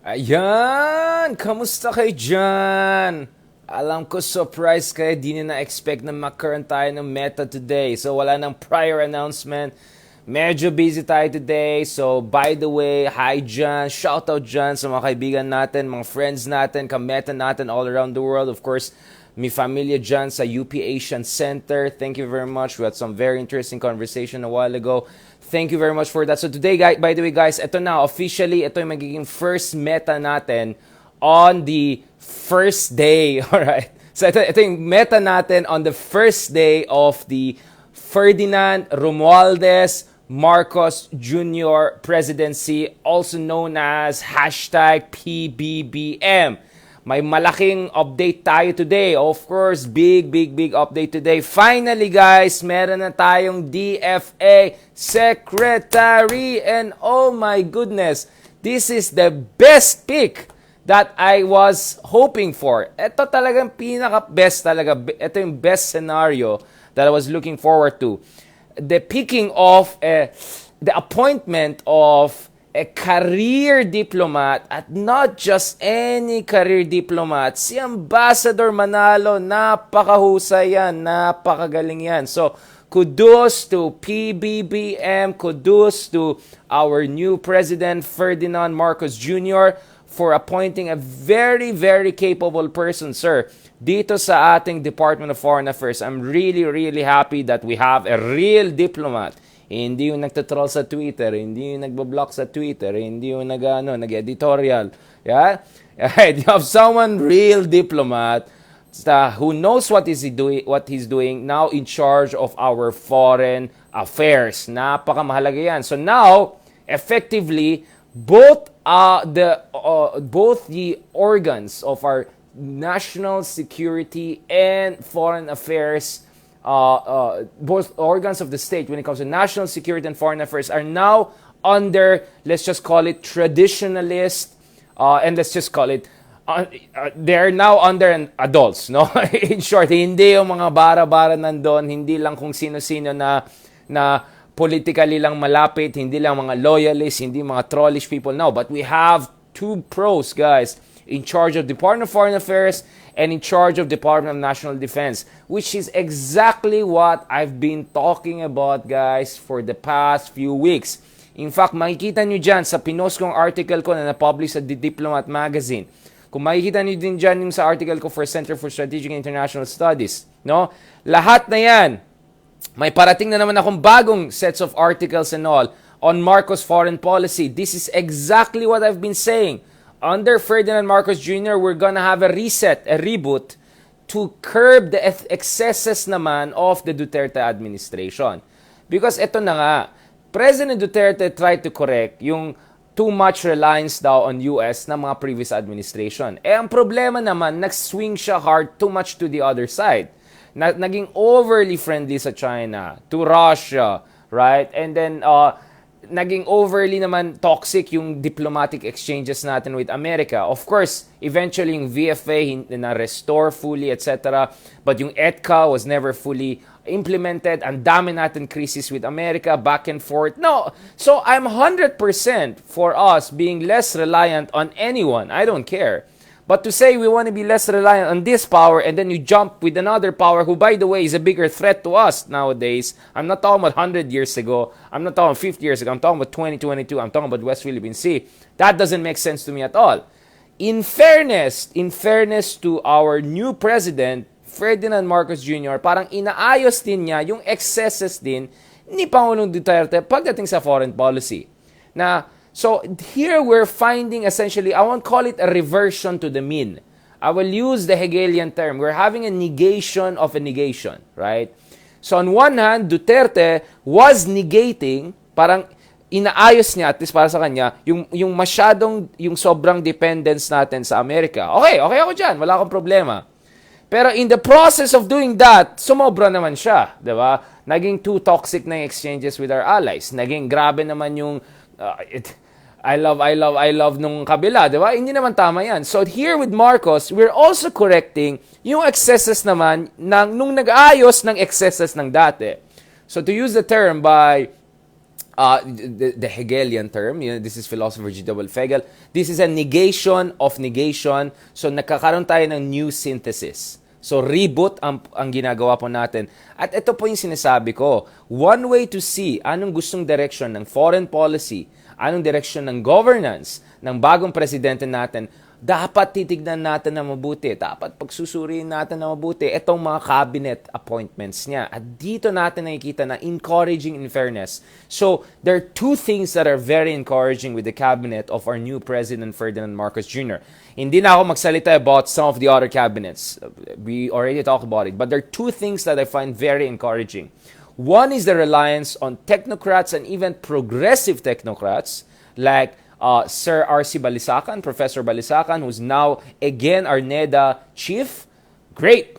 Ayan! Kamusta kayo dyan? Alam ko surprise kayo, di nyo na-expect na magkaroon tayo ng meta today. So wala nang prior announcement. Medyo busy tayo today. So by the way, hi dyan, shoutout dyan sa mga kaibigan natin, mga friends natin, kameta natin all around the world. Of course, mi familia dyan sa UP Asian Center. Thank you very much. We had some very interesting conversation a while ago. Thank you very much for that. So today, guys, by the way, guys, ito na, officially, ito yung magiging first meta natin on the first day. Alright? So ito yung meta natin on the first day of the Ferdinand Romualdez Marcos Jr. presidency, also known as hashtag PBBM. May malaking update tayo today. Of course, big update today. Finally, guys, meron na tayong DFA Secretary. And oh my goodness, this is the best pick that I was hoping for. Ito talagang pinaka-best talaga. Ito yung best scenario that I was looking forward to. The picking of the appointment of a career diplomat, at not just any career diplomat, si Ambassador Manalo, napakahusay yan, napakagaling yan. So, kudos to PBBM, kudos to our new President Ferdinand Marcos Jr. for appointing a very capable person, sir, dito sa ating Department of Foreign Affairs. I'm really happy that we have a real diplomat. Hindi yung nagtatroll sa Twitter, hindi yung nagbablock sa Twitter, hindi yung nag-editorial. Yeah? You have someone real diplomat who knows what he's doing now in charge of our foreign affairs. Napakamahalaga yan. So now, effectively, both the organs of our national security and foreign affairs, both organs of the state when it comes to national security and foreign affairs are now under, let's just call it traditionalist, and let's just call it, they're now under adults, no? In short, hindi yung mga bara-bara nandun, hindi lang kung sino-sino na politically lang malapit, hindi lang mga loyalists, hindi mga trollish people, no. But we have two pros, guys, in charge of Department of Foreign Affairs and in charge of Department of National Defense, which is exactly what I've been talking about, guys, for the past few weeks. In fact, makikita nyo dyan sa pinost kong article ko na na-publish sa The Diplomat Magazine. Kung makikita nyo din dyan yung sa article ko for Center for Strategic and International Studies, no? Lahat na yan. May parating na naman akong bagong sets of articles and all on Marcos foreign policy. This is exactly what I've been saying. Under Ferdinand Marcos Jr., we're gonna have a reset, a reboot, to curb the excesses naman of the Duterte administration. Because ito na nga, President Duterte tried to correct yung too much reliance daw on US na mga previous administration. Ang problema naman, nag-swing siya hard too much to the other side. Naging overly friendly sa China, to Russia, right? And then, naging overly naman toxic yung diplomatic exchanges natin with America. Of course, eventually yung VFA na-restore fully, etc. But yung EDCA was never fully implemented. Ang dami natin crisis with America, back and forth. No, so I'm 100% for us being less reliant on anyone. I don't care. But to say we want to be less reliant on this power and then you jump with another power who, by the way, is a bigger threat to us nowadays. I'm not talking about 100 years ago. I'm not talking 50 years ago. I'm talking about 2022. I'm talking about West Philippine Sea. That doesn't make sense to me at all. In fairness to our new president, Ferdinand Marcos Jr., parang inaayos din niya yung excesses din ni Pangulong Duterte pagdating sa foreign policy. So here we're finding essentially, I won't call it a reversion to the mean. I will use the Hegelian term. We're having a negation of a negation, right? So on one hand, Duterte was negating, parang inaayos niya, at least para sa kanya, yung masyadong, yung sobrang dependence natin sa Amerika. Okay ako dyan, wala akong problema. Pero in the process of doing that, sumobra naman siya, di ba? Naging too toxic na yung exchanges with our allies. Naging grabe naman yung I love nung kabila, di ba? Hindi naman tama yan. So here with Marcos, we're also correcting yung excesses naman nung nag-ayos ng excesses ng dati. So to use the term by the Hegelian term. This is philosopher G.W. Hegel. This is a negation of negation. So nakakaroon tayo ng new synthesis. So reboot ang ginagawa po natin. At ito po yung sinasabi ko. One way to see anong gustong direction ng foreign policy, anong direction ng governance ng bagong presidente natin, dapat titignan natin na mabuti. Dapat pagsusuriin natin na mabuti itong mga cabinet appointments niya. At dito natin nakikita na encouraging in fairness. So, there are two things that are very encouraging with the cabinet of our new President Ferdinand Marcos Jr. Hindi na ako magsalita about some of the other cabinets. We already talked about it. But there are two things that I find very encouraging. One is the reliance on technocrats and even progressive technocrats like Sir R.C. Balisacan, Professor Balisacan, who's now again our NEDA chief. Great.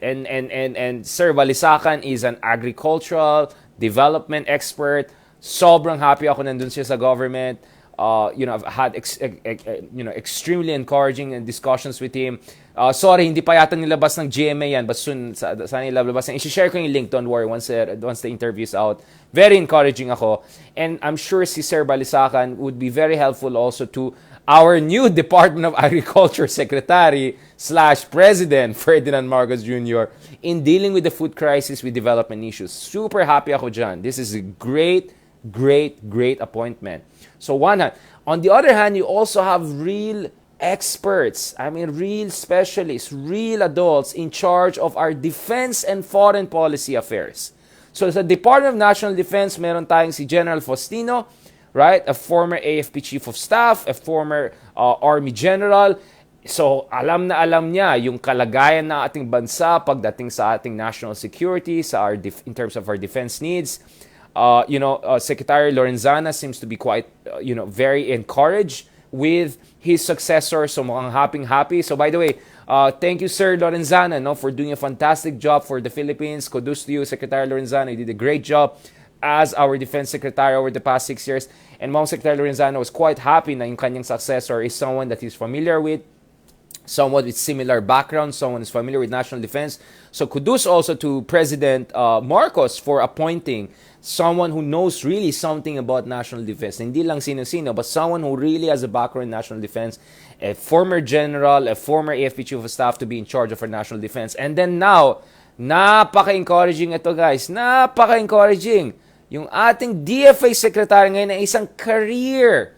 And Sir Balisacan is an agricultural development expert. Sobrang happy ako nandun siya sa government. I've had extremely encouraging discussions with him. Sorry, hindi pa yata nilabas ng GMA yan, but soon, sana nilabas yan. I-share ko yung link, don't worry, once the interview's out. Very encouraging ako. And I'm sure si Sir Balisacan would be very helpful also to our new Department of Agriculture Secretary / President, Ferdinand Marcos Jr., in dealing with the food crisis with development issues. Super happy ako dyan. This is a great appointment. So one hand. On the other hand, you also have real experts, real specialists, real adults in charge of our defense and foreign policy affairs. So sa Department of National Defense, meron tayong si General Faustino, right? A former AFP Chief of Staff, a former Army General. So alam na alam niya yung kalagayan ng ating bansa pagdating sa ating national security, in terms of our defense needs. Secretary Lorenzana seems to be quite, very encouraged with his successor. So mukhang happy. So by the way, thank you, Sir Lorenzana, for doing a fantastic job for the Philippines. Kudos to you, Secretary Lorenzana. You did a great job as our defense secretary over the past 6 years. And Mong Secretary Lorenzana was quite happy na yung kanyang successor is someone that he's familiar with, someone with similar background, someone who's familiar with national defense. So kudos also to President Marcos for appointing someone who knows really something about national defense. Hindi lang sino-sino, but someone who really has a background in national defense, a former general, a former AFP Chief of Staff to be in charge of our national defense. And then now, napaka-encouraging ito, guys. Napaka-encouraging. Yung ating DFA Secretary ngayon ay isang career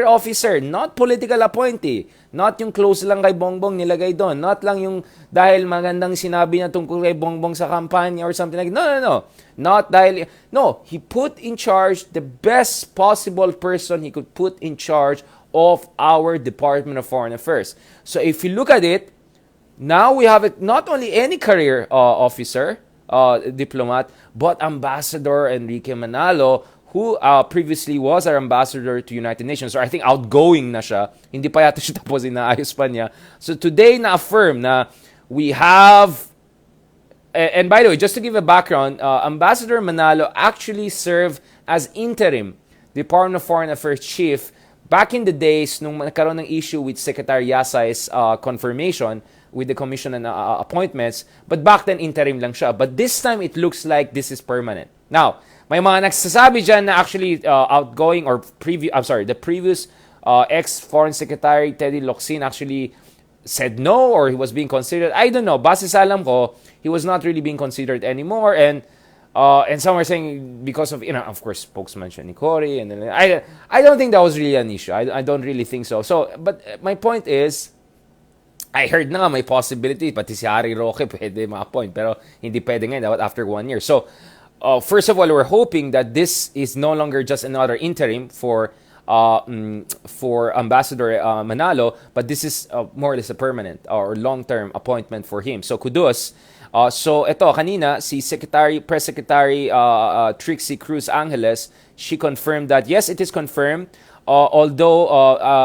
officer, not political appointee. Not yung close lang kay Bongbong nilagay doon. Not lang yung dahil magandang sinabi niya tungkol kay Bongbong sa kampanya or something like that. No. Not dahil... No, he put in charge the best possible person he could put in charge of our Department of Foreign Affairs. So if you look at it, now we have not only any career officer, diplomat, but Ambassador Enrique Manalo, who previously was our ambassador to United Nations, or I think outgoing na siya. Hindi pa yata siya tapos inaayos pa niya. So today na-affirm na we have, and by the way, just to give a background, Ambassador Manalo actually served as interim Department of Foreign Affairs Chief back in the days nung nagkaroon ng issue with Secretary Yasay's confirmation with the commission and appointments. But back then, interim lang siya. But this time, it looks like this is permanent. Now, may mga nagsasabi dyan na actually outgoing or the previous ex-Foreign Secretary Teddy Locsin actually said no or he was being considered. I don't know. Base sa alam ko, he was not really being considered anymore. And some are saying because of, of course, spokesman siya ni Cory. And then, I don't think that was really an issue. I don't really think so. But my point is, I heard na may possibility, pati si Harry Roque pwede ma-appoint. Pero hindi pwede ngayon, dapat after 1 year. So, first of all, we're hoping that this is no longer just another interim for Ambassador Manalo, but this is more or less a permanent or long-term appointment for him. So kudos. So ito, kanina, si Press Secretary Trixie Cruz Angeles, she confirmed that, yes, it is confirmed, although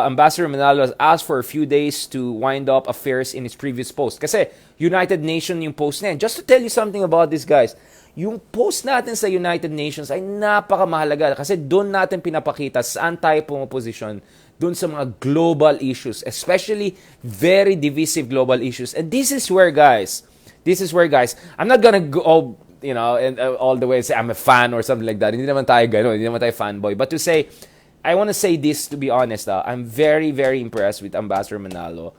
Ambassador Manalo has asked for a few days to wind up affairs in his previous post. Kasi United Nations yung post na yan. Just to tell you something about this, guys, yung post natin sa United Nations ay napakamahalaga kasi doon natin pinapakita saan tayo pumuposisyon doon sa mga global issues, especially very divisive global issues. And this is where, guys, I'm not gonna go and all the way say I'm a fan or something like that. Hindi naman tayo gano'n, hindi naman tayo fanboy. But to say, I want to say this, to be honest, I'm very, very impressed with Ambassador Manalo.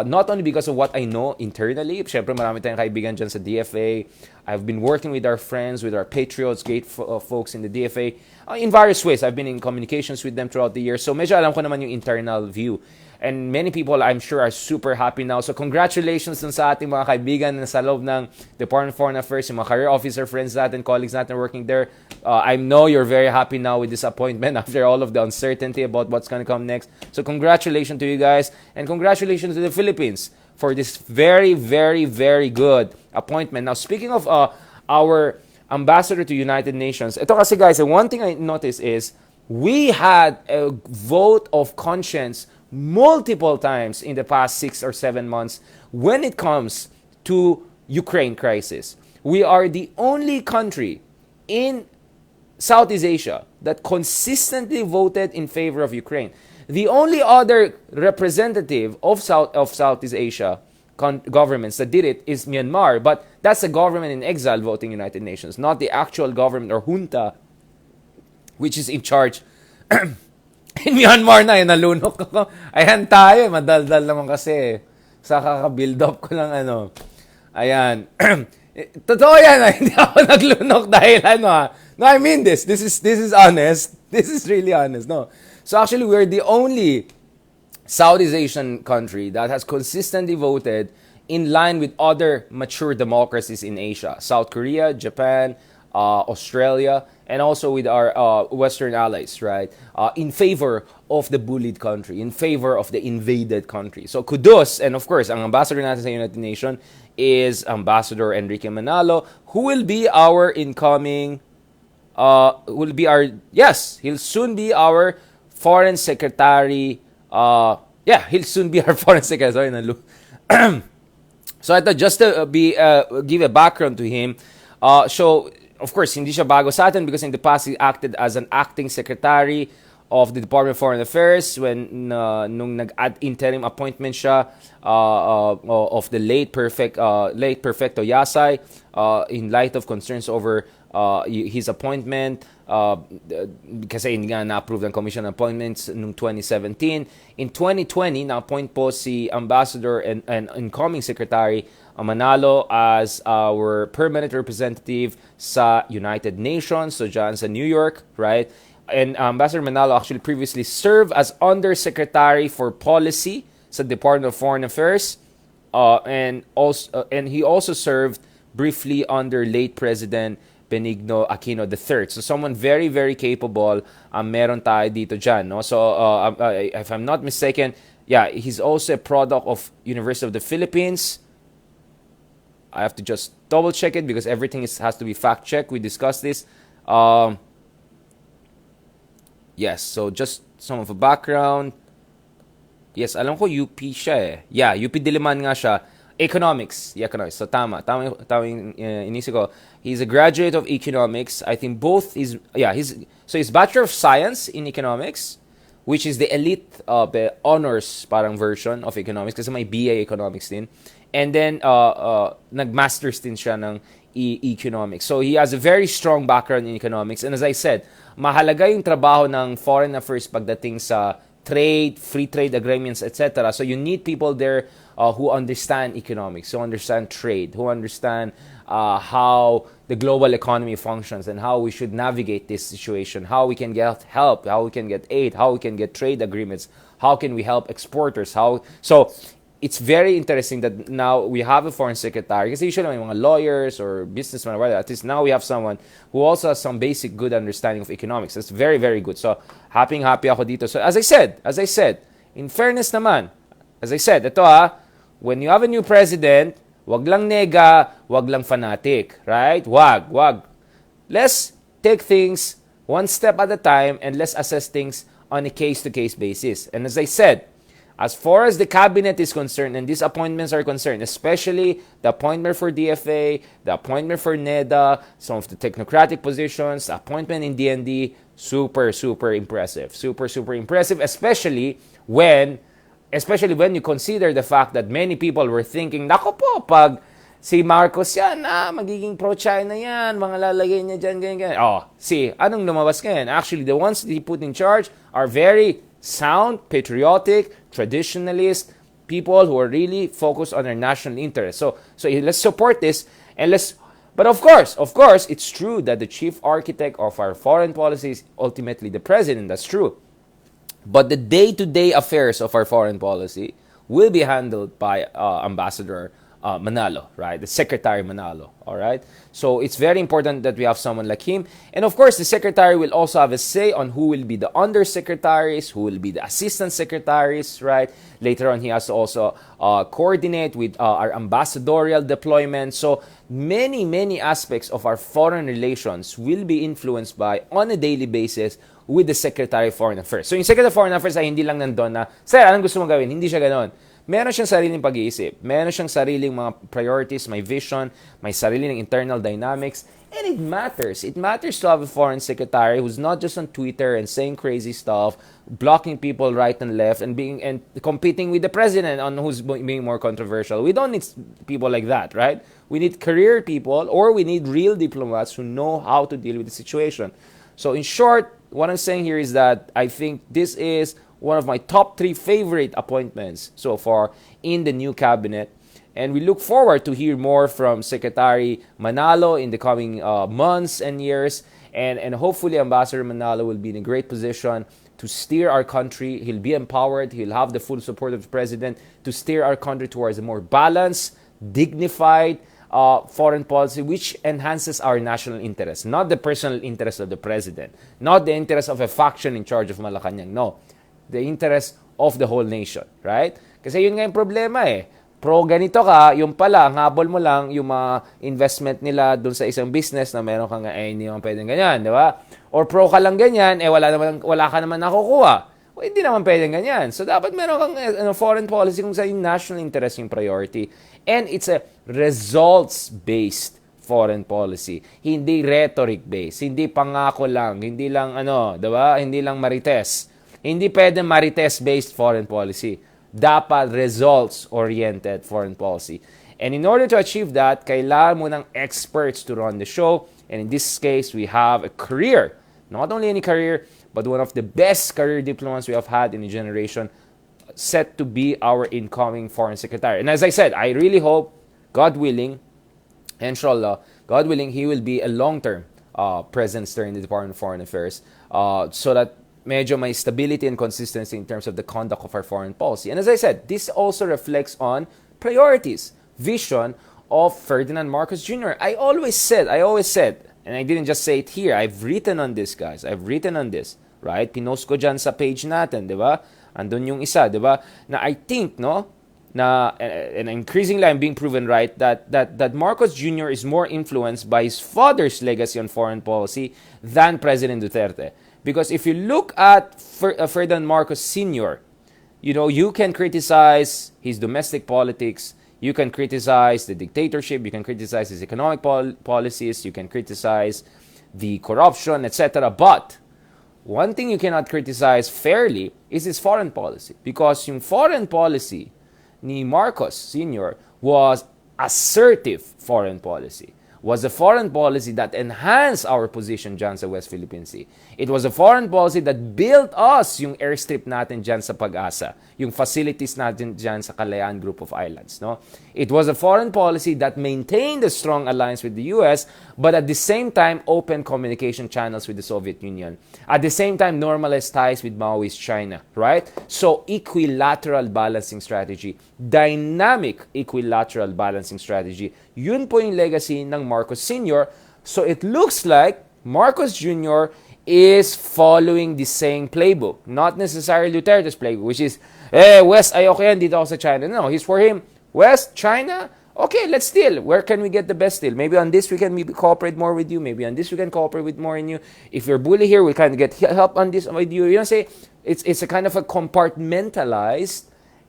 Not only because of what I know internally, syempre marami tayong kaibigan dyan sa DFA. I've been working with our friends, with our patriots, great folks in the DFA. In various ways, I've been in communications with them throughout the year. So medyo alam ko naman yung internal view. And many people, I'm sure, are super happy now. So congratulations dun sa ating mga kaibigan na sa loob ng Department of Foreign Affairs, yung mga career officer friends natin, colleagues natin working there. I know you're very happy now with this appointment after all of the uncertainty about what's going to come next. So congratulations to you guys, and congratulations to the Philippines for this very, very, very good appointment. Now, speaking of our ambassador to United Nations, ito kasi guys, one thing I noticed is we had a vote of conscience multiple times in the past 6 or 7 months when it comes to Ukraine crisis. We are the only country in Southeast Asia that consistently voted in favor of Ukraine. The only other representative of Southeast Asia governments that did it is Myanmar, but that's a government in exile voting United Nations, not the actual government or junta which is in charge. In Myanmar na, nalunok ako. Ayan tayo, madaldal naman kasi. Sa kaka-build up ko lang Ayan. Totoo yan, hindi ako naglunok dahil No, I mean this. This is honest. This is really honest, no. So actually, we're the only Southeast Asian country that has consistently voted in line with other mature democracies in Asia. South Korea, Japan, Australia, and also with our Western allies, right? In favor of the bullied country, in favor of the invaded country. So kudos, and of course, ang ambassador natin sa United Nations is Ambassador Enrique Manalo, who will be our incoming, he'll soon be our foreign secretary. He'll soon be our foreign secretary. So I thought just to give a background to him. So of course, hindi siya bago sa atin because in the past he acted as an acting secretary of the Department of Foreign Affairs when nung nag-ad interim appointment siya of the late Perfecto Yasay in light of concerns over his appointment kasi hindi nga na-approve ng Commission on Appointments noong 2017. In 2020, na-appoint po si Ambassador and incoming Secretary Manalo as our permanent representative sa United Nations, so dyan sa New York, right? And Ambassador Manalo actually previously served as Undersecretary for Policy sa Department of Foreign Affairs, and he also served briefly under late President Benigno Aquino III. So someone very, very capable meron tayo dito dyan. No? So if I'm not mistaken, he's also a product of University of the Philippines. I have to just double check it because everything has to be fact checked. We discussed this. Yes, so just some of the background. Yes, alam ko UP siya eh. Yeah, UP Diliman nga siya. Economics. So tama yung inisip ko. He's a graduate of economics. I think both he's Bachelor of Science in Economics, which is the elite honors parang version of economics kasi may BA Economics din. And then nag-masters din siya ng economics. So he has a very strong background in economics. And as I said, mahalaga yung trabaho ng foreign affairs pagdating sa trade, free trade agreements, etc. So you need people there who understand economics, who understand trade, who understand how the global economy functions and how we should navigate this situation, how we can get help, how we can get aid, how we can get trade agreements, how can we help exporters, so it's very interesting that now we have a foreign secretary kasi usually may mga lawyers or businessmen or whatever. At least now we have someone who also has some basic good understanding of economics. That's very, very good. So happy ako dito. So as I said, in fairness naman, as I said, ito when you have a new president, wag lang nega, wag lang fanatic, right? Wag. Let's take things one step at a time and let's assess things on a case-to-case basis. And as I said, as far as the cabinet is concerned and these appointments are concerned, especially the appointment for DFA, the appointment for NEDA, some of the technocratic positions, the appointment in DND, super, super impressive. Super, super impressive, especially when you consider the fact that many people were thinking, nako po, pag Si Marcos yan, magiging pro-China yan, mga lalagay niya dyan, ganyan, ganyan. Oh, see, anong lumabas ngayon? Actually, the ones that he put in charge are very sound, patriotic, traditionalist, people who are really focused on their national interest. So let's support this, and but of course, it's true that the chief architect of our foreign policy is ultimately the president. That's true. But the day-to-day affairs of our foreign policy will be handled by Ambassador Manalo, right? The Secretary Manalo, all right? So it's very important that we have someone like him. And of course, the Secretary will also have a say on who will be the undersecretaries, who will be the assistant secretaries, right? Later on, he has to also coordinate with our ambassadorial deployment. So many aspects of our foreign relations will be influenced by, on a daily basis, with the Secretary of Foreign Affairs. So yung Secretary of Foreign Affairs ay hindi lang nandun na, Sir, anong gusto mong gawin? Hindi siya ganon. Meron siyang sariling pag-iisip. Meron siyang sariling mga priorities, may vision, may sariling internal dynamics. And it matters. It matters to have a foreign secretary who's not just on Twitter and saying crazy stuff, blocking people right and left, and competing with the president on who's being more controversial. We don't need people like that, right? We need career people, or we need real diplomats who know how to deal with the situation. So in short, what I'm saying here is that I think this is one of my top 3 favorite appointments so far in the new cabinet. And we look forward to hear more from Secretary Manalo in the coming months and years. And hopefully Ambassador Manalo will be in a great position to steer our country. He'll be empowered. He'll have the full support of the president to steer our country towards a more balanced, dignified foreign policy which enhances our national interest. Not the personal interest of the president. Not the interest of a faction in charge of Malacanang. No. The interest of the whole nation, right? Kasi yun nga yung problema eh. Pro ganito ka, yung pala, habol mo lang yung mga investment nila dun sa isang business na meron kang, hindi naman pwedeng ganyan, di ba? Or pro ka lang ganyan, wala ka naman nakukuha. Hindi naman pwedeng ganyan. So, dapat meron kang foreign policy kung sa yung national interest yung priority. And it's a results-based foreign policy. Hindi rhetoric-based. Hindi pangako lang. Hindi lang, di ba? Hindi lang marites. Hindi pwede marites-based foreign policy. Dapat results-oriented foreign policy. And in order to achieve that, kailangan mo ng experts to run the show. And in this case, we have a career. Not only any career, but one of the best career diplomats we have had in a generation, set to be our incoming foreign secretary. And as I said, I really hope, God willing, inshallah, God willing, he will be a long-term presence there in the Department of Foreign Affairs, so that medyo may stability and consistency in terms of the conduct of our foreign policy. And as I said, this also reflects on priorities, vision of Ferdinand Marcos Jr. I always said, and I didn't just say it here, I've written on this, guys. I've written on this, right? Pinost ko dyan sa page natin, di ba? Andun yung isa, di ba? Na I think, and increasingly I'm being proven right, that Marcos Jr. is more influenced by his father's legacy on foreign policy than President Duterte. Because if you look at Ferdinand Marcos Sr., you can criticize his domestic politics, you can criticize the dictatorship, you can criticize his economic policies, you can criticize the corruption, etc. But one thing you cannot criticize fairly is his foreign policy. Because yung foreign policy ni Marcos Sr. was assertive foreign policy. Was a foreign policy that enhanced our position dyan sa West Philippine Sea. It was a foreign policy that built us yung airstrip natin dyan sa Pag-asa, yung facilities natin dyan sa Kalayaan Group of Islands. No? It was a foreign policy that maintained a strong alliance with the U.S., but at the same time opened communication channels with the Soviet Union. At the same time, normalized ties with Maoist China. Right? So, equilateral balancing strategy. Dynamic equilateral balancing strategy. Yun po yung legacy ng Marcos Sr. So it looks like Marcos Jr. is following the same playbook. Not necessarily Duterte's playbook, which is, West, ayoko yan, dito ako sa China. No, he's for him, West, China, okay, let's deal. Where can we get the best deal? Maybe on this we can cooperate more with you. Maybe on this we can cooperate with more in you. If you're bully here, we can get help on this with you. You know, say, it's a kind of a compartmentalized,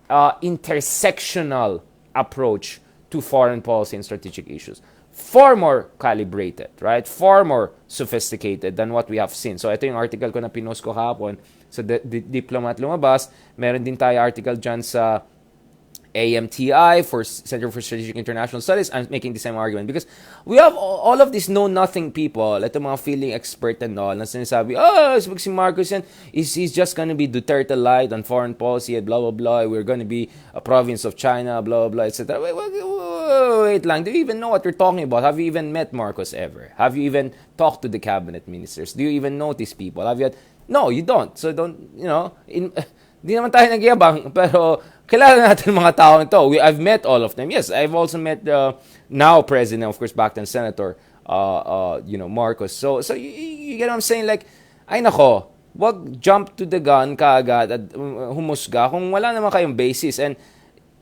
intersectional approach to foreign policy and strategic issues. Far more calibrated, right? Far more sophisticated than what we have seen. So ito yung article ko na pinost ko hapon sa Diplomat lumabas. Meron din tayo article dyan sa AMTI, for Center for Strategic International Studies. I'm making the same argument because we have all of these know-nothing people, ito mga feeling expert and all, na sinasabi, si Marcos yan, he's just gonna be Duterte light on foreign policy, blah, blah, blah, we're gonna be a province of China, blah, blah, blah, etc. Wait lang, do you even know what you're talking about? Have you even met Marcos ever? Have you even talked to the cabinet ministers? Do you even know these people? No, you don't. So don't, di naman tayo nagyabang, pero kilala natin mga tao ito. I've met all of them. Yes, I've also met now President, of course, back then Senator, Marcos. So you get what I'm saying? Like, ay nako, wag jump to the gun kaagad at humusga kung wala naman kayong basis. And,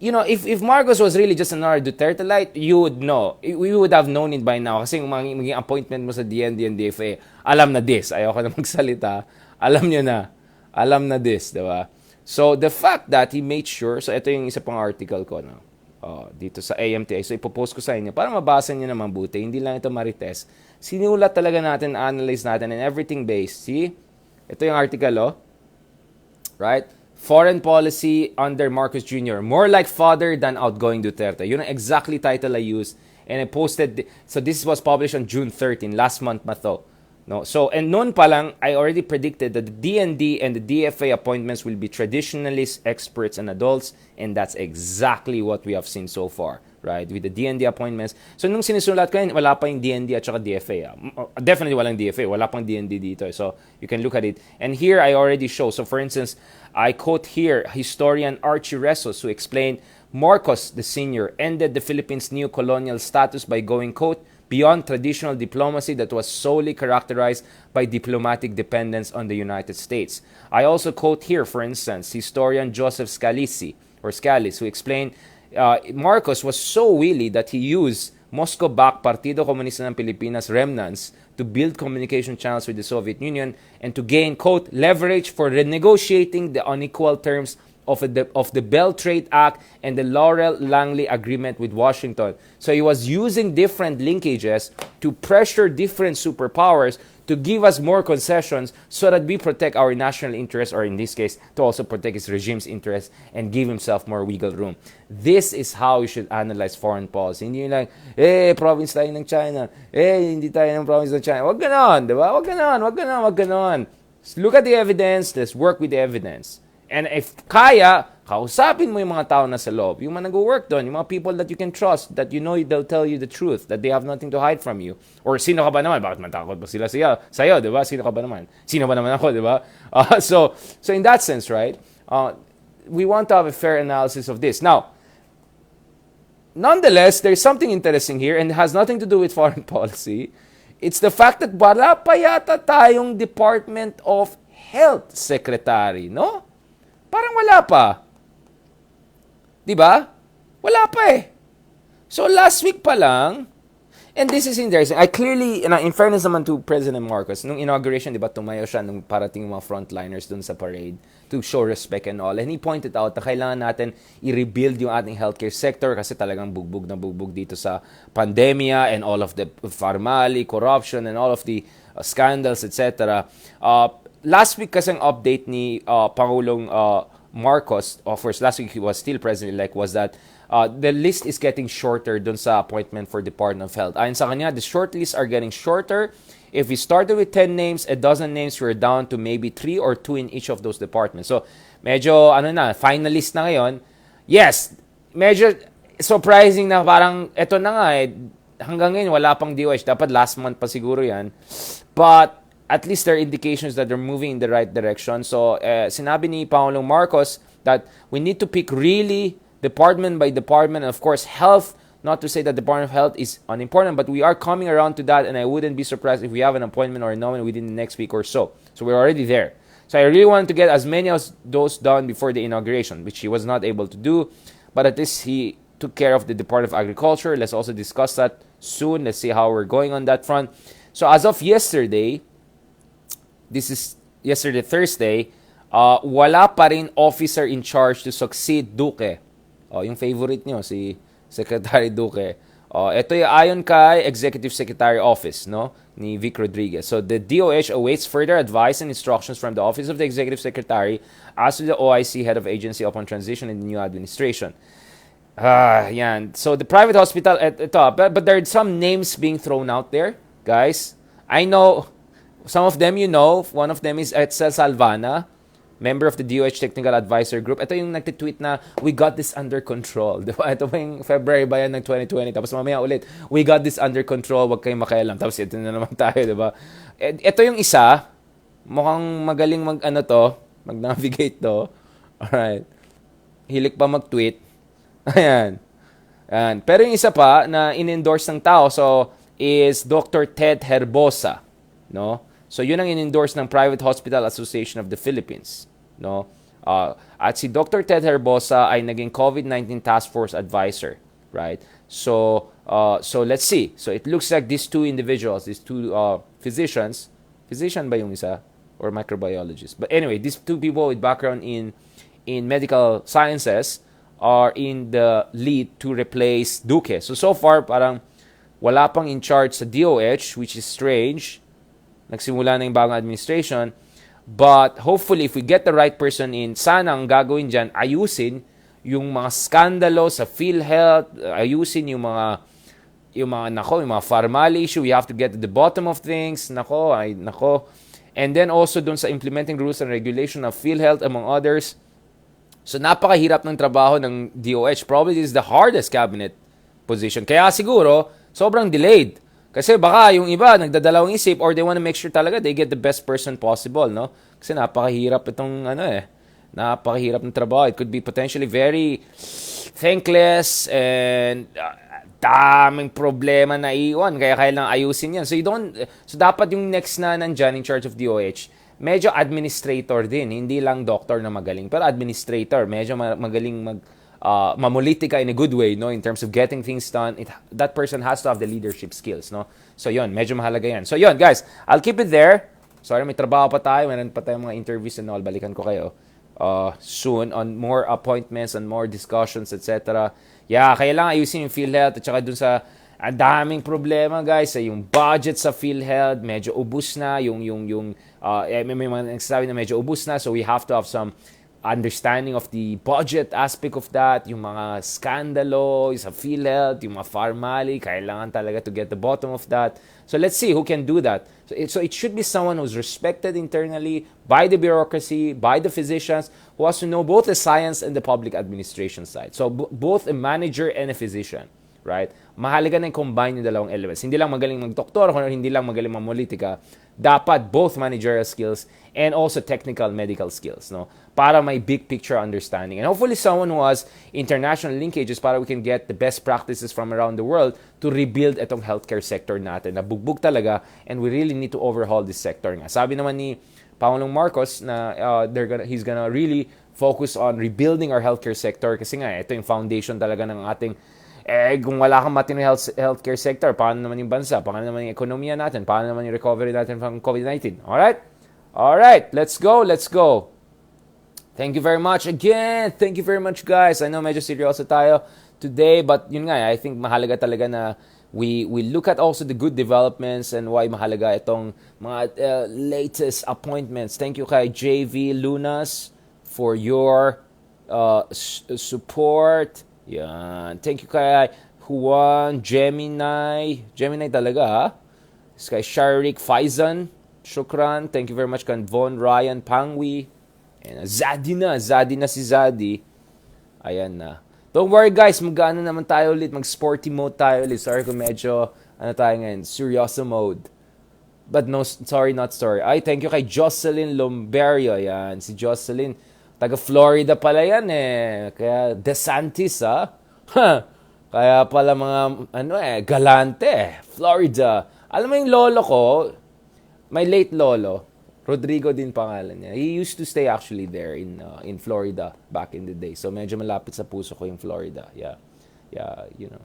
if Marcos was really just another Duterte light, you would know. We would have known it by now. Kasi yung maging appointment mo sa DND and DFA, alam na this. Ayoko na magsalita. Alam nyo na. Alam na this, diba? So, the fact that he made sure, so ito yung isa pang article ko, no? Dito sa AMTI. So, ipopost ko sa inyo para mabasa nyo na mabuti. Hindi lang ito marites. Sinulat talaga natin, analyze natin, and everything based. See? Ito yung article, right? Foreign policy under Marcos Jr. More like father than outgoing Duterte. Yun ang exactly title I used. And I posted, so this was published on June 13, last month na to. No? So, and noon pa lang, I already predicted that the DND and the DFA appointments will be traditionalist experts and adults, and that's exactly what we have seen so far, right? With the DND appointments. So, nung sinisulat ko yun, wala pa yung DND at saka DFA. Definitely walang DFA. Wala pang DND dito. So, you can look at it. And here, I already show. So, for instance, I quote here historian Archie Resos, who explained Marcos the Senior ended the Philippines' new colonial status by going, quote, beyond traditional diplomacy that was solely characterized by diplomatic dependence on the United States. I also quote here, for instance, historian Joseph Scalisi, who explained Marcos was so wily that he used Moscow-backed Partido Comunista ng Pilipinas remnants to build communication channels with the Soviet Union and to gain, quote, leverage for renegotiating the unequal terms of the Bell Trade Act and the Laurel-Langley Agreement with Washington. So he was using different linkages to pressure different superpowers to give us more concessions so that we protect our national interests, or in this case, to also protect his regime's interests and give himself more wiggle room. This is how you should analyze foreign policy. Hindi like, province tayo ng China. Hindi tayo ng province ng China. Wag ganon, di ba? Wag ganon. Look at the evidence. Let's work with the evidence. And if kaya, kausapin mo yung mga tao na sa loob, yung mga nag-work doon, yung mga people that you can trust, that you know they'll tell you the truth, that they have nothing to hide from you. Or sino ka ba naman? Bakit matakot ba sila sa'yo, di ba? Sino ka ba naman? Sino ba naman ako, di ba? So in that sense, right, we want to have a fair analysis of this. Now, nonetheless, there's something interesting here and it has nothing to do with foreign policy. It's the fact that wala pa yata tayong Department of Health Secretary, no? Parang wala pa. Di ba? Wala pa eh. So last week pa lang, and this is interesting. I clearly, in fairness naman to President Marcos, nung inauguration, di ba, tumayo siya nung parating yung mga frontliners dun sa parade to show respect and all. And he pointed out na kailangan natin i-rebuild yung ating healthcare sector kasi talagang bugbog na bugbog dito sa pandemya and all of the formali, corruption, and all of the scandals, etc. Last week kasing update ni Pangulong Marcos, of course, last week he was still president-elect, was that the list is getting shorter dun sa appointment for Department of Health. Ayon sa kanya, the short lists are getting shorter. If we started with 10 names, a dozen names, we're down to maybe 3 or 2 in each of those departments. So, medyo, finalist na ngayon. Yes, medyo surprising na parang, eto na nga hanggang ngayon, wala pang DOH. Dapat last month pa siguro yan. But, at least there are indications that they're moving in the right direction. So, sinabi ni Pangulong Marcos that we need to pick really department by department. And of course, health, not to say that the Department of Health is unimportant, but we are coming around to that. And I wouldn't be surprised if we have an appointment or a nominee within the next week or so. So, we're already there. So, I really wanted to get as many of those done before the inauguration, which he was not able to do. But at least he took care of the Department of Agriculture. Let's also discuss that soon. Let's see how we're going on that front. So, as of yesterday, this is yesterday, Thursday, wala pa rin officer in charge to succeed Duque. Yung favorite nyo, si Secretary Duque. Ito yung ayon kay Executive Secretary Office, no, ni Vic Rodriguez. So the DOH awaits further advice and instructions from the Office of the Executive Secretary as to the OIC head of agency upon transition in the new administration. Yan. So the private hospital, ito, but there are some names being thrown out there, guys. I know some of them you know. One of them is Etzel Salvana, member of the DOH Technical Advisor Group. Ito yung nagtitweet na, we got this under control. Diba? Ito pa yung February ba yan ng 2020. Tapos mamaya ulit, we got this under control, wag kayong makialam. Tapos ito na naman tayo, diba? Ito yung isa, mukhang magaling mag-navigate to. Alright. Hilik pa mag-tweet. Ayan. Ayan. Pero yung isa pa na in-endorse ng tao, so, is Dr. Ted Herbosa. No? So, yun ang in-endorse ng Private Hospital Association of the Philippines. No? At si Dr. Ted Herbosa ay naging COVID-19 Task Force Advisor. Right? So, let's see. So, it looks like these two individuals, these two physicians, physician ba yung isa? Or microbiologist? But anyway, these two people with background in medical sciences are in the lead to replace Duque. So far, parang wala pang in charge sa DOH, which is strange. Nagsimula na yung bagong administration. But hopefully, if we get the right person in, sana ang gagawin dyan, ayusin yung mga skandalo sa PhilHealth, ayusin yung mga pharmacy issue. We have to get to the bottom of things. Nako. And then also dun sa implementing rules and regulation of PhilHealth, among others. So, napakahirap ng trabaho ng DOH. Probably this is the hardest cabinet position. Kaya siguro, sobrang delayed. Kasi baka yung iba, nagdadalawang isip or they want to make sure talaga they get the best person possible, no? Kasi napakahirap itong, napakahirap ng trabaho. It could be potentially very thankless and daming problema na iwan. Kaya kailangan ayusin yan. So, dapat yung next na nandyan in charge of DOH, medyo administrator din, hindi lang doctor na magaling, pero administrator, medyo magaling mamulitika in a good way, no, in terms of getting things done. That person has to have the leadership skills, no. So yon, medyo mahalaga yan. So yon, guys, I'll keep it there. Sorry, may trabaho pa tayo, meron pa tayong mga interviews and all, balikan ko kayo soon on more appointments and more discussions, etc. Yeah, kailangan ayusin yung PhilHealth at saka dun sa ang daming problema, guys. Yung budget sa PhilHealth, medyo ubus na. May mga nagsasabi na medyo ubus na. So we have to have some understanding of the budget aspect of that. Yung mga skandalo sa PhilHealth, yung mga pharmacy, kailangan talaga to get the bottom of that. So let's see who can do that. So it should be someone who's respected internally by the bureaucracy, by the physicians, who has to know both the science and the public administration side. So both a manager and a physician. Right? Mahalaga na combine yung dalawang elements. Hindi lang magaling mag-doktor, hindi lang magaling mag-politika. Dapat both managerial skills and also technical medical skills, no? Para may big picture understanding. And hopefully someone who has international linkages para we can get the best practices from around the world to rebuild itong healthcare sector natin. Nabugbog talaga and we really need to overhaul this sector nga. Sabi naman ni Pangulong Marcos na he's gonna really focus on rebuilding our healthcare sector kasi nga ito yung foundation talaga ng ating kung wala kang matino healthcare sector, paano naman yung bansa? Paano naman yung ekonomiya natin? Paano naman yung recovery natin from COVID-19? Alright, let's go. Thank you very much again. Thank you very much, guys. I know medyo seryoso tayo today, but yun nga, I think mahalaga talaga na we look at also the good developments and why mahalaga itong mga latest appointments. Thank you kay JV Lunas for your support. Yan. Thank you kay Juan, Gemini talaga ha. Kay Sharik Faizan, Shukran. Thank you very much kay Von Ryan Pangwi. And Zadi na si Zadi. Ayan na. Don't worry guys, mag-ano naman tayo ulit, mag-sporty mode tayo ulit. Sorry kung medyo, tayo ngayon, seryoso mode. But no, sorry, not sorry. Ay, thank you kay Jocelyn Lomberio. Yan, si Jocelyn. Taga Florida pala yan eh. Kaya DeSantis Kaya pala mga galante. Florida. Alam mo yung lolo ko, my late lolo, Rodrigo din pangalan niya. He used to stay actually there in Florida back in the day. So medyo malapit sa puso ko yung Florida. Yeah,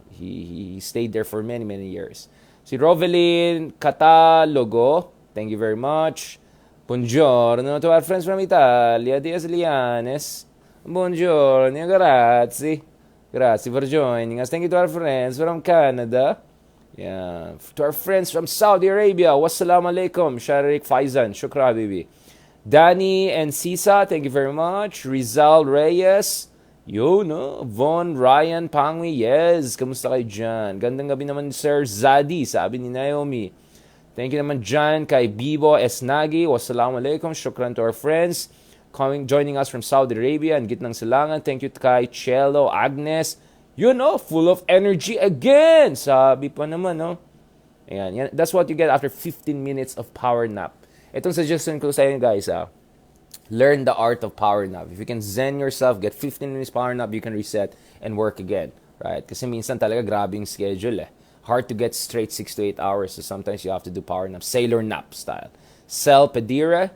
he stayed there for many, many years. Si Rovelyn Catalogo, thank you very much. Buongiorno to our friends from Italia, Dias Lianes. Buongiorno, grazie. Grazie for joining us. Thank you to our friends from Canada. Yeah. To our friends from Saudi Arabia, wassalamu alaikum. Sharik Faizan, shukra habibi. Danny and Sisa, thank you very much. Rizal Reyes, Yo, no? Von, Ryan, Pangwi, yes. Kamusta kayo dyan? Gandang gabi naman, Sir Zadi, sabi ni Naomi. Thank you naman dyan kay Bibo Esnagi. Wassalamualaikum. Shukran to our friends joining us from Saudi Arabia and Gitnang Silangan. Thank you kay Cello, Agnes. You know, full of energy again. Sabi pa naman, no? Ayan, that's what you get after 15 minutes of power nap. Itong suggestion ko sa inyo, guys, learn the art of power nap. If you can zen yourself, get 15 minutes power nap, you can reset and work again. Right? Kasi minsan talaga grabe yung schedule Hard to get straight 6 to 8 hours. So sometimes you have to do power nap. Sailor nap style. Cel Pedar,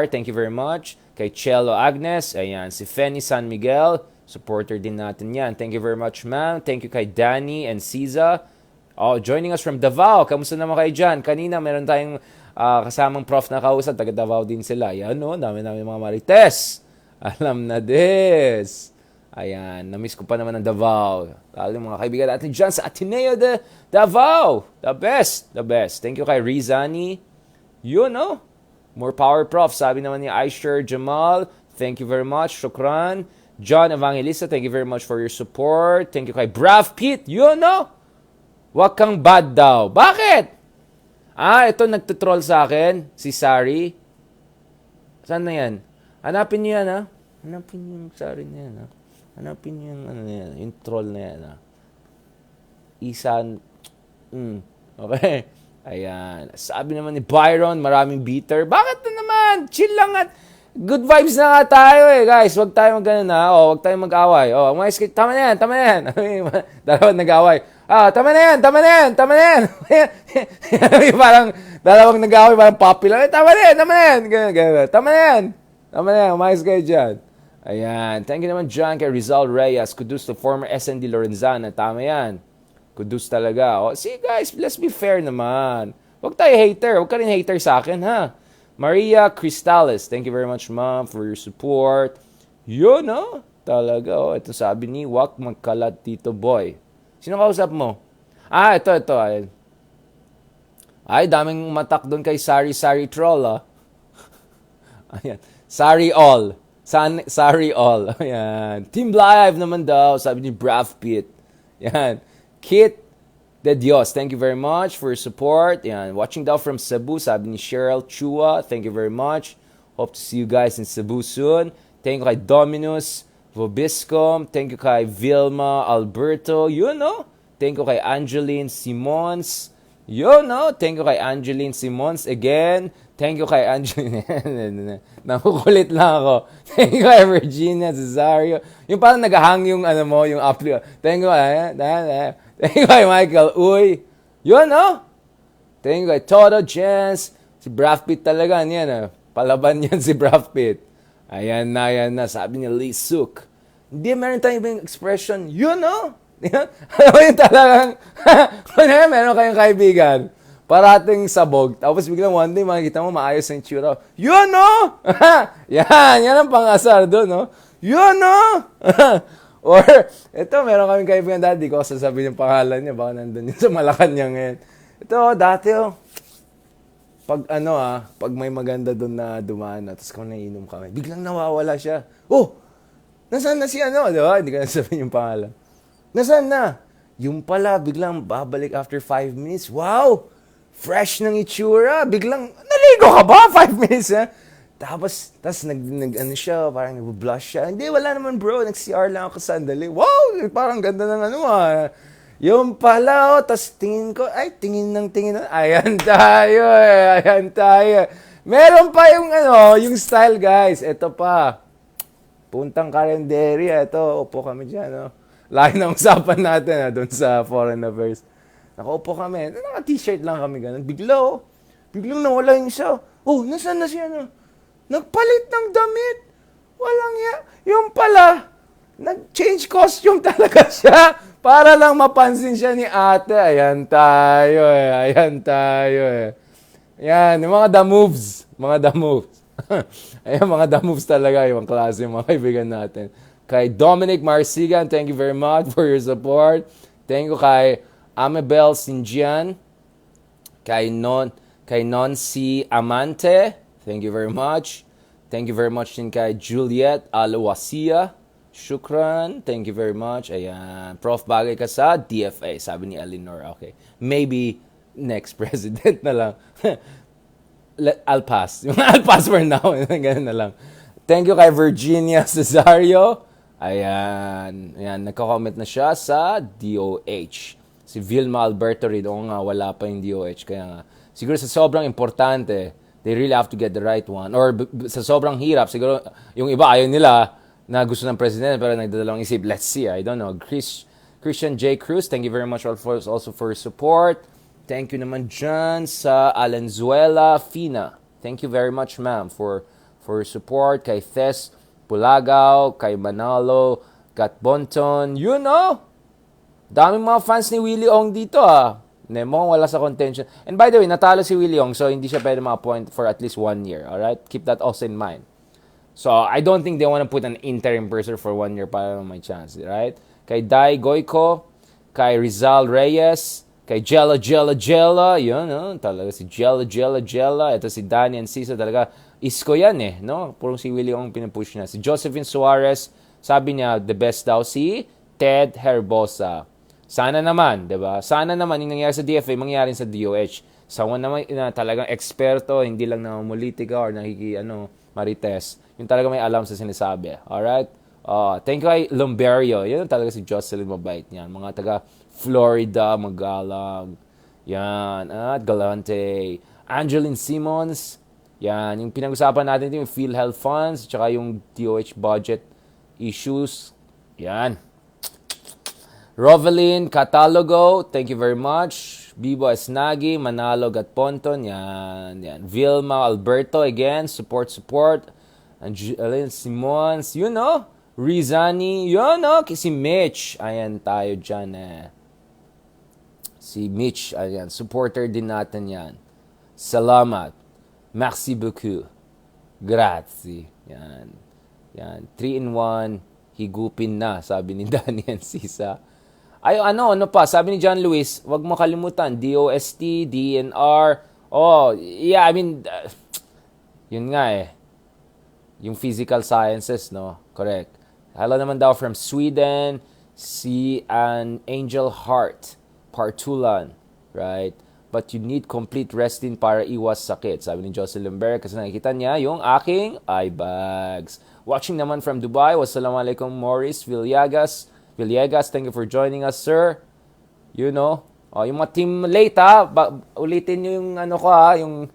thank you very much. Kay Cello Agnes, ayan. Si Fenny San Miguel, supporter din natin yan. Thank you very much, ma'am. Thank you kay Danny and Ciza. Joining us from Davao. Kamusta naman kayo dyan? Kanina meron tayong kasamang prof na kausap, taga Davao din sila. Yan dami-dami mga marites. Alam na this. Ayan, namiss ko pa naman ang Davao. Lalo yung mga kaibigan natin dyan sa Ateneo de Davao. The best. Thank you kay Rizani. More power prof. Sabi naman ni Aisher Jamal. Thank you very much. Shukran. John Evangelista, thank you very much for your support. Thank you kay Brav Pete. Wag kang bad daw. Bakit? Ito nagtutroll sa akin. Si Sari. Saan na yan? Hanapin niyo yan, Hanapin niyo yung Sari na yan, Hanapin niyo yung, yung troll na yan, Isan. Okay. Ayan. Sabi naman ni Byron, maraming beater. Bakit na naman? Chill lang at good vibes na nga tayo guys. Huwag tayo mag-ganun huwag tayo mag-away. Tama na yan. Dalawang nag-away. Tama na yan. Parang dalawang nag-away, parang popular. Tama na yan. Ganun. Tama na yan. Umayos kayo dyan. Ayan. Thank you naman dyan kay Rizal Reyes. Kudus to former SND Lorenzana. Tama yan. Kudus talaga. See guys, let's be fair naman. Huwag tayo hater. Huwag ka rin hater sa akin, Maria Cristales. Thank you very much, ma'am, for your support. Talaga, Ito sabi ni Wak Magkalat Tito Boy. Sino kausap mo? Ito. Ay, daming umatak doon kay Sari Troll, Ayan. Sari All. Ayan. Team Live naman daw, sabi ni Brav Pete. Ayan. Kit De Dios, thank you very much for your support. Ayan. Watching daw from Cebu, sabi ni Cheryl Chua. Thank you very much. Hope to see you guys in Cebu soon. Thank you kay Dominus Vobiscom. Thank you kay Vilma Alberto. Thank you kay Angeline Simons. Thank you kay Angeline Simons again. Thank you kay Angeline. Nakukulit lang ako. Thank you kay Virginia Cesario. Yung parang nagahang yung yung upload. Thank you Thank you kay Michael Uy. Thank you kay Toto Jens. Si Brav Pitt talaga yan. Palaban yan si Brav Pitt. Ayan na. Sabi ni Lee Suk. Hindi, meron tayong ibang expression. Alam mo yung talagang, meron kayong kaibigan, parating sabog, tapos biglang one day, makikita mo, maayos ang tsura. Yan ang pang-asar doon, Or, meron kaming kaibigan dati, ko sasabihin yung pangalan niya, baka nandun yun sa Malacanang ngayon. Dati, pag may maganda doon na dumaan, tapos kung nainom kami, biglang nawawala siya. Nasaan na si diba? Hindi ka nasabihin yung pangalan. Nasaan na? Yung pala, biglang babalik after 5 minutes. Wow! Fresh ng itsura. Biglang, naligo ka ba? 5 minutes, Tapos siya, parang nag-blush siya. Hindi, wala naman bro. Nag-CR lang ako sandali. Wow! Parang ganda ng Yung pala, tas tingin ko, tingin. Ayan tayo. Meron pa yung style, guys. Ito pa. Puntang kalenderya. Ito, upo kami dyan, Laki ng usapan natin, doon sa Foreign Affairs. Nakaupo kami. Naka-t-shirt lang kami, ganun. Biglang nawala yung isa. Nasaan na siya, Nagpalit ng damit. Walang yung pala, nag-change costume talaga siya para lang mapansin siya ni ate. Ayan tayo. Yan, yung mga the moves. Ayan, mga the moves talaga, yung klase, yung mga kaibigan natin. Kay Dominic Marsigan, thank you very much for your support. Thank you kay Amabel Sinjian. Kay Nonsi Amante, thank you very much. Thank you very much din kay Juliet Alawasia. Shukran. Thank you very much. Ayan. Prof, bagay ka sa DFA. Sabi ni Elinor. Okay. Maybe next president na lang. I'll pass. I'll pass for now. Ganun na lang. Thank you kay Virginia Cesario. Ayan. Ayan. Nagko-comment na siya sa DOH. Si Vilma Alberto rin. Oo nga, wala pa yung DOH. Kaya nga. Siguro sa sobrang importante, they really have to get the right one. Or sa sobrang hirap, siguro yung iba ayaw nila na gusto ng president pero nagdadalawang isip. Let's see. I don't know. Christian J. Cruz, thank you very much also for support. Thank you naman dyan sa Alenzuela Fina. Thank you very much, ma'am, for support. Kay Thes Pulagaw, kay Manalo, Kat Bonton. You know, daming mga fans ni Willie Ong dito Mukhang wala sa contention. And by the way, natalo si Willie Ong, so hindi siya pwede ma-appoint for at least 1 year. Alright? Keep that also in mind. So, I don't think they want to put an interim person for 1 year para may chance. Right? Kay Dai Goico, kay Rizal Reyes, kay Jella, yun, talaga si Jella. Ito si Danny and Cisa, talaga, isko yan no? Purong si Willie Ong pinupush na. Si Josephine Suarez, sabi niya, the best daw si Ted Herbosa. Sana naman, 'di ba? Sana naman yung nangyari sa DFA, mangyari sa DOH. Someone naman na talagang eksperto, hindi lang namumulitika or marites. Yung talaga may alam sa sinasabi. Alright? Thank you kay Lumberio. Yan talaga si Jocelyn mabait niyan. Mga taga Florida, magalang. Yan. At Galante. Angeline Simmons. Yan. Yung pinag-usapan natin yung PhilHealth funds, tsaka yung DOH budget issues. Yan. Rovelyn Catalogo, thank you very much. Bibo Esnagi, Manalo Gatponton, yan. Vilma Alberto, again, support. Angeline Simons, Rizani, si Mitch. Ayan tayo dyan Si Mitch, ayan, supporter din natin yan. Salamat. Merci beaucoup. Grazie. Yan. 3-in-1, higupin na, sabi ni Danny and Sisa. Ay, ano pa, sabi ni John Luis, wag mo kalimutan, DOST, DNR, I mean, yun nga yung physical sciences, no? Correct. Hello naman daw from Sweden, si an Angel Heart, Partulan, right? But you need complete resting para iwas sakit, sabi ni Jocelyn Berg, kasi nakikita niya yung aking eye bags. Watching naman from Dubai, wassalamualaikum Maurice Villegas, thank you for joining us, sir. Yung mga team late ulitin nyo yung yung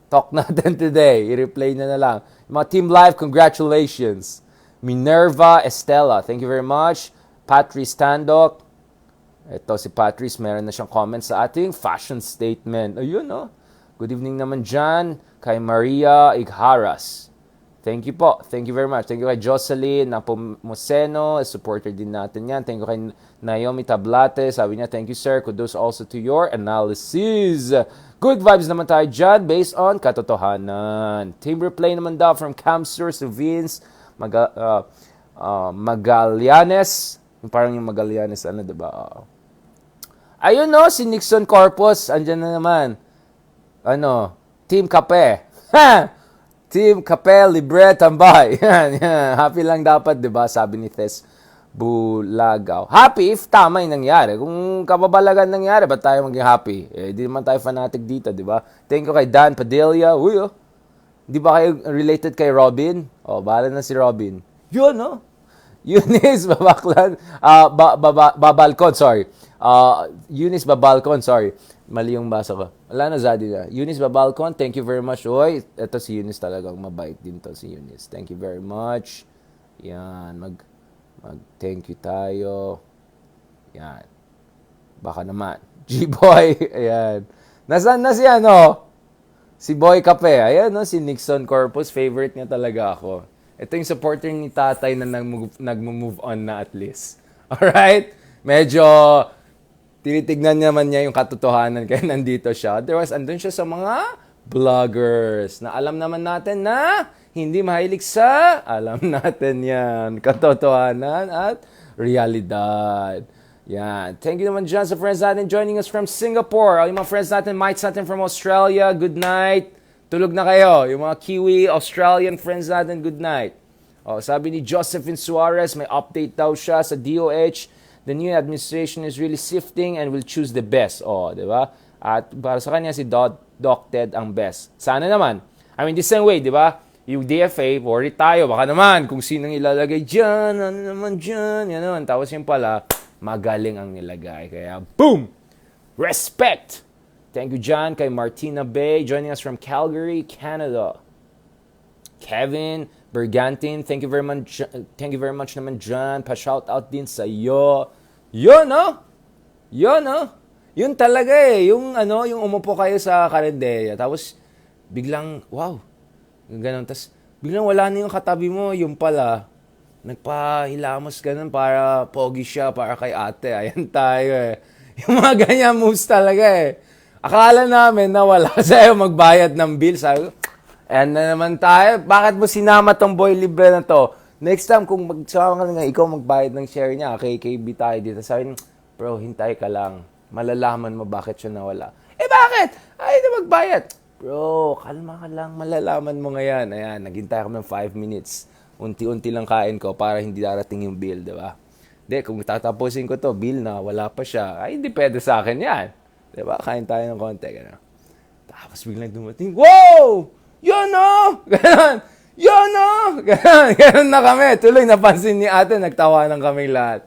talk natin today. I-replay na lang. Yung mga team live, congratulations. Minerva Estela, thank you very much. Patrice Tandok. Ito si Patrice, meron na siyang comment sa ating fashion statement. Ayun, Good evening naman dyan kay Maria Igharas. Thank you po. Thank you very much. Thank you kay Jocelyn Napomoseno. Supporter din natin yan. Thank you kay Naomi Tablate. Sabi niya, thank you sir. Kudos also to your analysis. Good vibes naman tayo dyan based on katotohanan. Team replay naman daw from Camster to Vince Magallanes. Parang yung Magallanes, diba? Ayun si Nixon Corpus. Andyan na naman. Team Kape. Team Kape, Libre, Tambay. Yan. Happy lang dapat, di ba? Sabi ni Thes Bulagaw. Happy if tama yung nangyari. Kung kababalagan nangyari, ba't tayo maging happy? Di naman tayo fanatic dito, di ba? Thank you kay Dan Padilla. Uy, di ba kayo related kay Robin? Bahala na si Robin. Yun, Eunice Babalcon, Eunice Babalcon, sorry. Mali yung basa ko. Wala na, Zadi na. Eunice Babalcon, thank you very much. Ito si Eunice talagang mabait din to si Eunice. Thank you very much. Yan, mag-thank you tayo. Yan. Baka naman. G-Boy, ayan. Nasaan na si Si Boy Kape. Ayan, si Nixon Corpus. Favorite niya talaga ako. Ito yung supporter ni tatay na nag-move on na at least. Alright? Medyo tinitignan naman niya yung katotohanan kaya nandito siya. Otherwise, andun siya sa mga vloggers na alam naman natin na hindi mahilig sa alam natin yan. Katotohanan at realidad. Yan. Thank you naman dyan sa friends natin joining us from Singapore. Yung mga friends natin, mates natin from Australia, good night. Tulog na kayo. Yung mga Kiwi, Australian friends natin, good night. Oh, sabi ni Josephine Suarez, may update daw siya sa DOH. The new administration is really sifting and will choose the best. Oh, di ba? At para sa kanya, si Doc Ted ang best. Sana naman. I mean, the same way, di ba? Yung DFA, worry tayo. Baka naman, kung sinong ilalagay dyan, ano naman dyan, yan naman. Tapos yung pala, magaling ang nilagay. Kaya, boom! Respect! Thank you, John, kay Martina Bay, joining us from Calgary, Canada. Kevin Bergantin, thank you very much naman, John. Pa-shout out din sa iyo. Yun, no? Yun, no? Yun talaga eh. Yung umupo kayo sa karinderya. Tapos, biglang, wow. Ganun. Tapos, biglang wala na yung katabi mo. Yung pala, nagpahilamos ganun para pogi siya, para kay ate. Ayan tayo eh. Yung mga ganyan moves talaga eh. Akala namin na wala sa'yo magbayad ng bill. Sabi ko, ayan na naman tayo. Bakit mo sinama tong boy libre na to? Next time, kung magsama ka nga, ikaw magbayad ng share niya, KKB tayo dito. Sabi, bro, hintay ka lang. Malalaman mo bakit siya nawala. Eh, bakit? Ay, na magbayad. Bro, kalma ka lang. Malalaman mo ngayon. Ayan, naghintay ako ng 5 minutes. Unti-unti lang kain ko para hindi darating yung bill, di ba? Hindi, kung tatapusin ko to, bill na, wala pa siya. Ay, hindi pwede sa akin yan. Di ba? Kain tayo ng konti. Gano'n. Tapos biglang dumating, wow! Yun o! Ganon! Yun o! Ganon! Ganon na kami. Tuloy napansin ni ate, nagtawanan kaming lahat.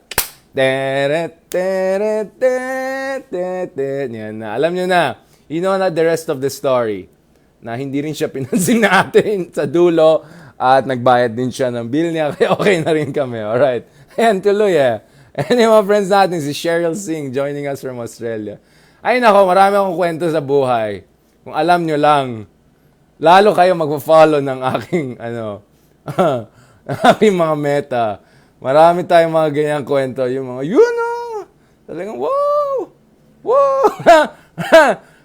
Teret, teret, teret, teret. Yan na. Alam nyo na, you know na the rest of the story. Na hindi rin siya pinansin natin sa dulo at nagbayad din siya ng bill niya. Kaya okay na rin kami. Alright. Ayan, tuloy eh. And yung mga friends natin, si Cheryl Singh joining us from Australia. Ay nako, marami akong kwento sa buhay. Kung alam nyo lang, lalo kayo magpa-follow ng aking, aking mga meta. Marami tayong mga ganyang kwento. Yung mga, yun o! Talagang, wow! Wow!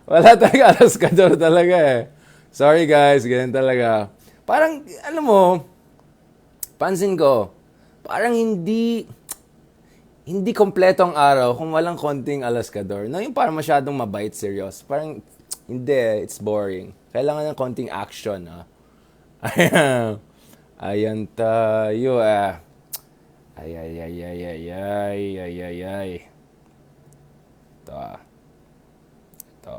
Wala tayong alaskador talaga eh. Sorry guys, ganyan talaga. Parang, alam mo, pansin ko, parang hindi kompleto ang araw kung walang konting alaskador. No, yung parang masyadong mabait, serious. Parang, hindi, it's boring. Kailangan ng konting action, ha? Ayan tayo, Ay. Ito.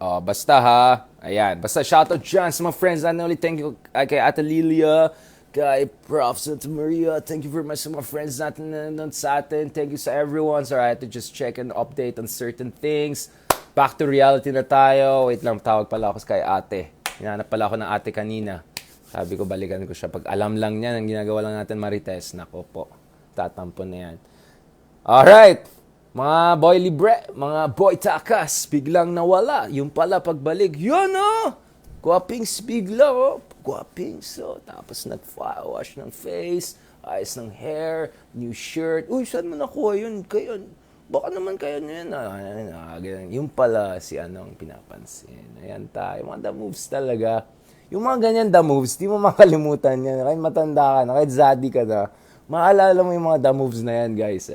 Oh, basta ha. Ayan. Basta shoutout dyan sa mga friends. Not only thank you kay Ate Lilia, kay Prof. Santa Maria. Thank you very much sa mga friends natin na sa atin. Thank you sa everyone. So I had to just check and update on certain things. Back to reality na tayo. Wait lang, tawag pala ako kay ate. Hinahanap pala ako ng ate kanina. Sabi ko, balikan ko siya. Pag alam lang niya, ang ginagawa lang natin marites. Nako po, tatampon na yan. Alright, mga boy libre, mga boy takas, biglang nawala. Yung pala pagbalik, yun o! Guwapings bigla o. Guwapings o. Tapos nag-wash ng face, ayos ng hair, new shirt. Uy, saan mo nakuha yun? Kayo, baka naman kayo yun. Yung pala si anong pinapansin. Ayan tayo. Mga the moves talaga. Yung mga ganyan the moves, di mo makalimutan yan. Kahit matanda ka na, kahit zaddy ka na, maalala mo yung mga the moves na yan, guys.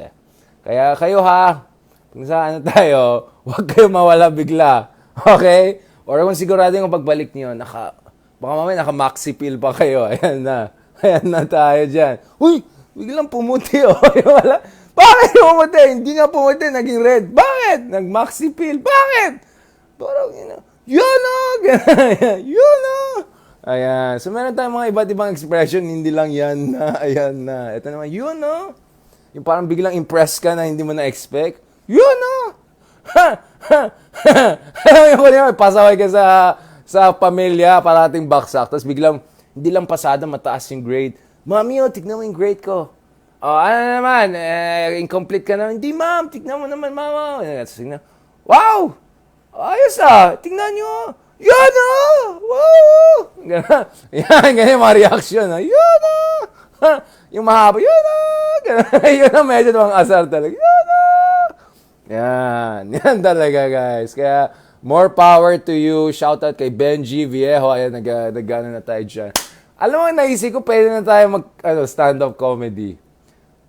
Kaya kayo ha, kung saan tayo, huwag kayo mawala bigla. Okay? Or kung sigurado yung pagbalik niyo, baka mamaya naka-maxi pill pa kayo. Ayan na tayo dyan. Uy, biglang pumuti o. Wala. Bakit pumuti? Hindi nga pumuti, naging red. Bakit? Nag-maxi pill. Bakit? Parang, yun o! Yun o! Ayan. So, meron tayong mga iba't ibang expression. Hindi lang yan na, ayan na. Ito naman, yun o! Yung parang biglang impressed ka na hindi mo na-expect. Yun o! Alam mo yun, pasaway ka sa pamilya, parating baksak. Tapos biglang, hindi lang pasada, mataas yung grade. Mami, tignan mo yung grade ko. Ano naman, incomplete ka naman. Hindi, ma'am, tignan mo naman, mama. Wow! Ayos tignan nyo. Yan wow! Ganyan yung mga reaction. Yan yung mahaba, yun ang medyo namang asar talaga. Yan talaga guys. Kaya, more power to you. Shoutout kay Benji Viejo. Ayan, nag-ano na tayo dyan. Alam mo, naisip ko, pwede na tayo stand-up comedy.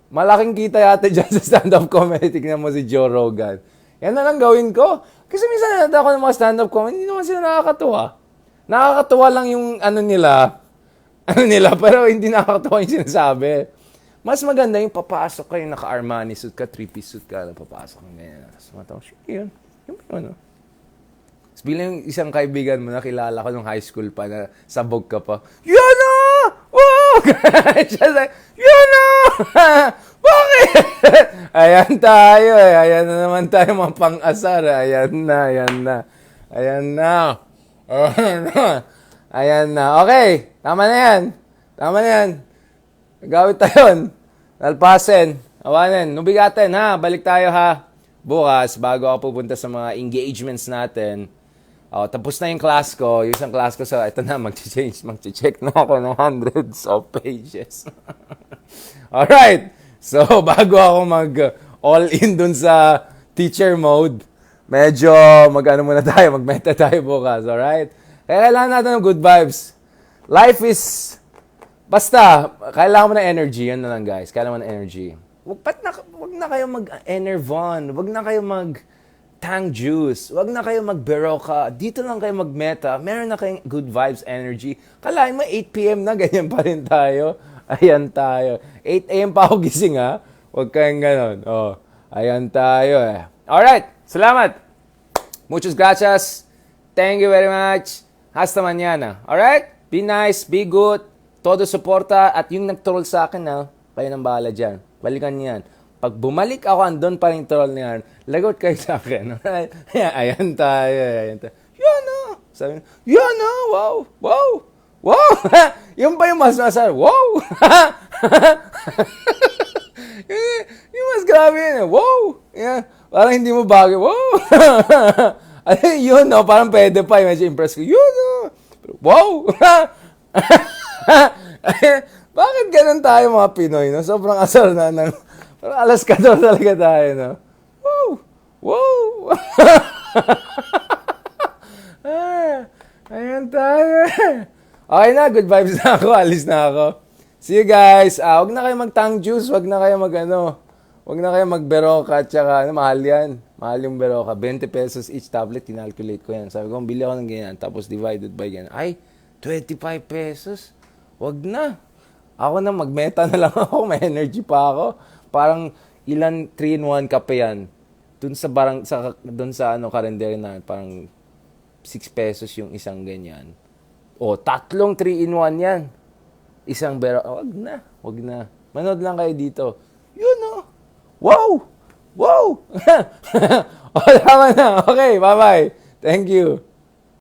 Malaking kita yata dyan sa stand-up comedy. Tignan mo si Joe Rogan. Yan na lang gawin ko. Kasi minsan nanonood ako ng mga stand-up comedy, hindi naman sila nakakatuwa. Nakakatuwa lang yung nila, ano nila, pero hindi nakakatawa yung sinasabi. Mas maganda yung papasok kayo, naka-Armani suit ka, 3-piece suit ka, papasok ka ganyan. Tapos matawag, shit, yun. Yung ano. Tapos bilang yung isang kaibigan mo, nakilala ko nung high school pa, na sabog ka pa, yun na! Wow! Siya like, yun na! Bakit? Ayan tayo eh. Ayan na naman tayo mga pang-asar. Ayan na, ayan na. Ayan na. Ayan na. Ayan na. Okay. Tama na yan. Tama na yan. Gawin tayo. Nalpasin. Awanin. Nubigatin ha. Balik tayo ha. Bukas, bago ako pupunta sa mga engagements natin. Tapos na yung class ko. Yung isang class ko sa, ito na, mag-check na ako ng hundreds of pages. Alright. So, bago ako mag-all-in dun sa teacher mode, medyo mag-ano muna tayo, mag-meta tayo bukas, alright? Kaya kailangan natin ng good vibes. Life is, basta, kailangan mo ng energy, yun na lang guys, kailangan mo ng energy. Wag na kayo mag-enervon, wag na kayo mag-tang juice, wag na kayo mag-beroka, dito lang kayo mag-meta, meron na kayong good vibes, energy. Kalahin mo, 8 p.m. na, ganyan pa rin tayo. Ayan tayo. 8 a.m. pa ako gising ha. Huwag kayong ganon. Ayan tayo eh. Alright. Salamat. Muchas gracias. Thank you very much. Hasta mañana. Alright? Be nice. Be good. Todo suporta. At yung nag-troll sa akin ha, kayo nang bahala dyan. Balikan niyan. Pag bumalik ako, andun pa rin troll niyan. Lagot kayo sa akin. Alright? Ayan tayo. Ayan tayo. Yan na. Sabi yan na. Wow. Wow. Wow! Yung pa yung mas masarap. Wow! yung mas grabe yun. Wow! Yeah. Parang hindi mo bagay. Wow! Yun, no? Parang pwede pa. Medyo impress ko. Yun, no? Wow! Bakit ganun tayo mga Pinoy, no? Sobrang asar na. Parang alas 14 talaga tayo, no? Wow! Wow! Ayan tayo. Okay na, good vibes na ako. Alis na ako. See you guys. Huwag na kayo mag-tang juice. Huwag na kayo huwag na kayo mag-beroka. Tsaka, mahal yan. Mahal yung beroka. 20 pesos each tablet. Kinalculate ko yan. Sabi ko, bili ako ng ganyan. Tapos divided by ganyan. Ay, 25 pesos. Huwag na. Ako na, mag-meta na lang ako. May energy pa ako. Parang ilan 3-in-1 kape yan. Dun sa karendere na, parang 6 pesos yung isang ganyan. Tatlong 3-in-1 yan. Isang wag na. Manood lang kayo dito. Yun o. Wow! Wow! Tama na. Okay, bye-bye. Thank you.